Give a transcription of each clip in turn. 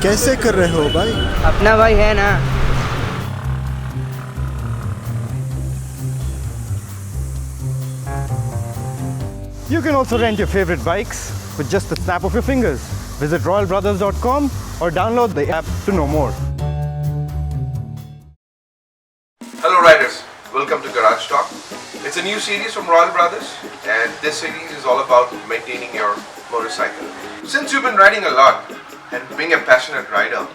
कैसे कर रहे हो भाई? अपना भाई है ना। You can also rent your favorite bikes with just the snap of your fingers. Visit royalbrothers.com or download the app to know more. Hello riders, welcome to Garage Talk. It's a new series from Royal Brothers, and this series is all about maintaining your motorcycle. Since you've been riding a lot and being a passionate rider,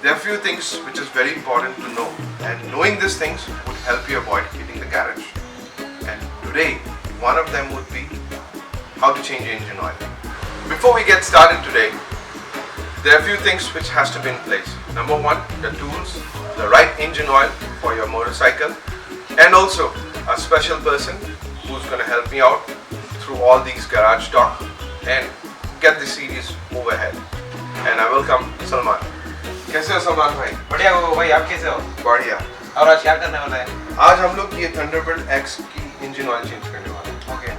there are a few things which is very important to know, and knowing these things would help you avoid hitting the garage. And today, one of them would be how to change engine oil. Before we get started today, there are a few things which has to be in place. Number one, the tools, the right engine oil for your motorcycle, and also a special person who's going to help me out through all these garage talk and get the series overhead. And I welcome Salman. कैसे हो सलमान भाई? बढ़िया हो भाई, आप कैसे हो? बढ़िया। और आज क्या करने वाला है? आज हम लोग ये Thunderbird X की इंजन ऑयल चेंज करने वाले हैं। Okay.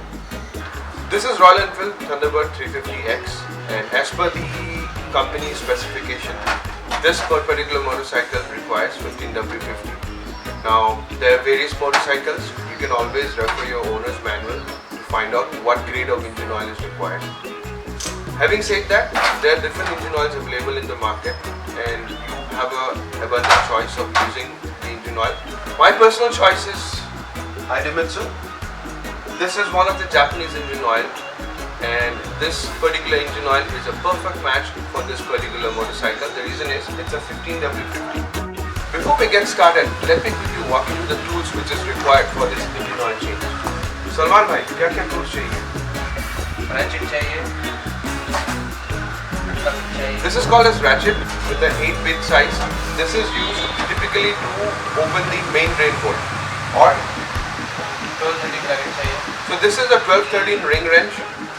This is Royal Enfield Thunderbird 350X, and as per the company specification, this particular motorcycle requires 15W50. Now, there are various motorcycles. You can always refer your owner's manual to find out what grade of engine oil is required. Having said that, there are different engine oils available in the market, and you have a abundant choice of using the engine oil. My personal choice is Idemitsu. This is one of the Japanese engine oil, and this particular engine oil is a perfect match for this particular motorcycle. The reason is it's a 15W50. Before we get started, let me quickly walk you through the tools which is required for this engine oil change. Salman bhai, क्या क्या tools चाहिए? ratchet चाहिए, चाहिए। This is called as ratchet with an 8-bit size. This is used typically to open the main drain bolt, or 1230 bracket चाहिए। so this is a 12-13 ring wrench.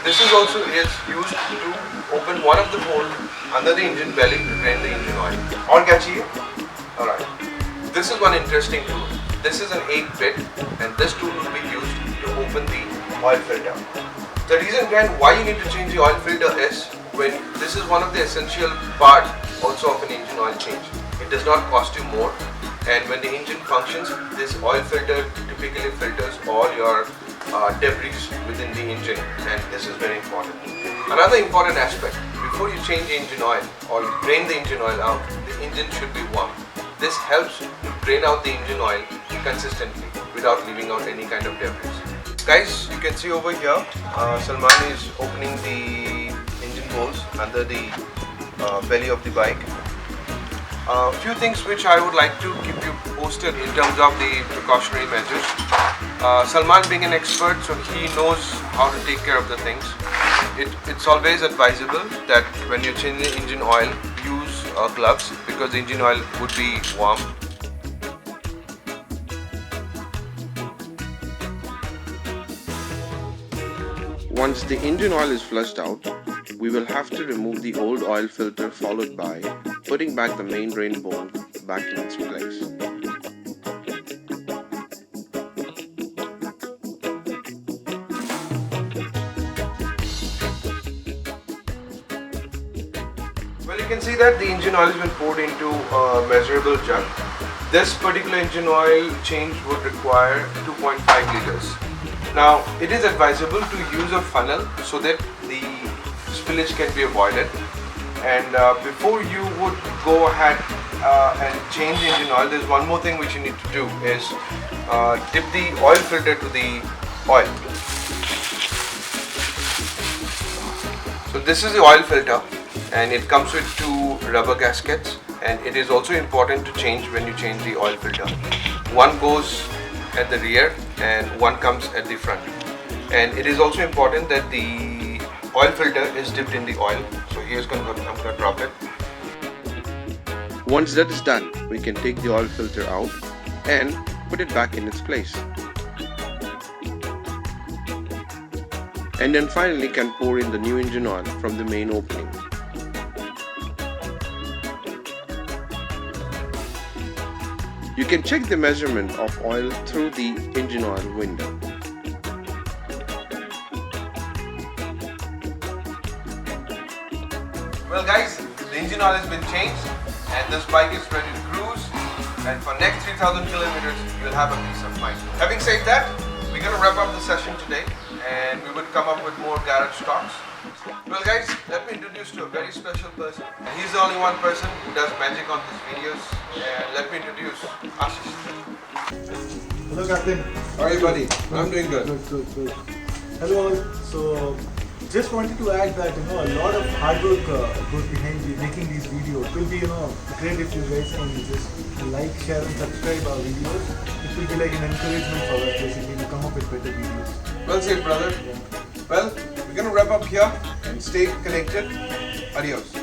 This is also used to open one of the holes under the engine belly to drain the engine oil. और क्या चाहिए? Alright. This is one interesting tool. This is an 8-bit, and this tool will be used to open the oil filter. The reason behind why you need to change the oil filter is when this is one of the essential parts also of an engine oil change. It does not cost you more, and when the engine functions, this oil filter typically filters all your debris within the engine, and this is very important. Another important aspect, before you change the engine oil or you drain the engine oil out, the engine should be warm. This helps to drain out the engine oil consistently without leaving out any kind of debris. Guys, you can see over here, Salman is opening the engine holes under the belly of the bike. A few things which I would like to keep you posted in terms of the precautionary measures. Salman being an expert, so he knows how to take care of the things. It's always advisable that when you change the engine oil, use gloves because the engine oil would be warm. Once the engine oil is flushed out, we will have to remove the old oil filter, followed by putting back the main drain bowl back in its place. Well, you can see that the engine oil has been poured into a measurable jug. This particular engine oil change would require 2.5 liters. Now, it is advisable to use a funnel so that the spillage can be avoided. And before you would go ahead and change the engine oil, there's one more thing which you need to do is dip the oil filter to the oil. So this is the oil filter, and it comes with 2 rubber gaskets, and it is also important to change when you change the oil filter. One goes at the rear and one comes at the front, and it is also important that the oil filter is dipped in the oil. So here's I'm going to drop it. Once that is done, we can take the oil filter out and put it back in its place, and then finally can pour in the new engine oil from the main opening. You can check the measurement of oil through the engine oil window. Well guys, the The engine oil has been changed and this bike is ready to cruise, and for next 3,000 kilometers you'll have a peace of mind. Having said that, we're going to wrap up the session today and we will come up with more garage talks. Well guys, let me introduce to a very special person. And he's the only one person who does magic on these videos. And let me introduce Ashish. Hello Captain. How are you, buddy? I'm doing good. Good. Hello all. So just wanted to add that a lot of hard work goes behind making these videos. It will be great if you guys can just like, share and subscribe our videos. It will be like an encouragement for us basically to come up with better videos. Well said, brother. Yeah. Well, we're going to wrap up here and stay connected. Adios.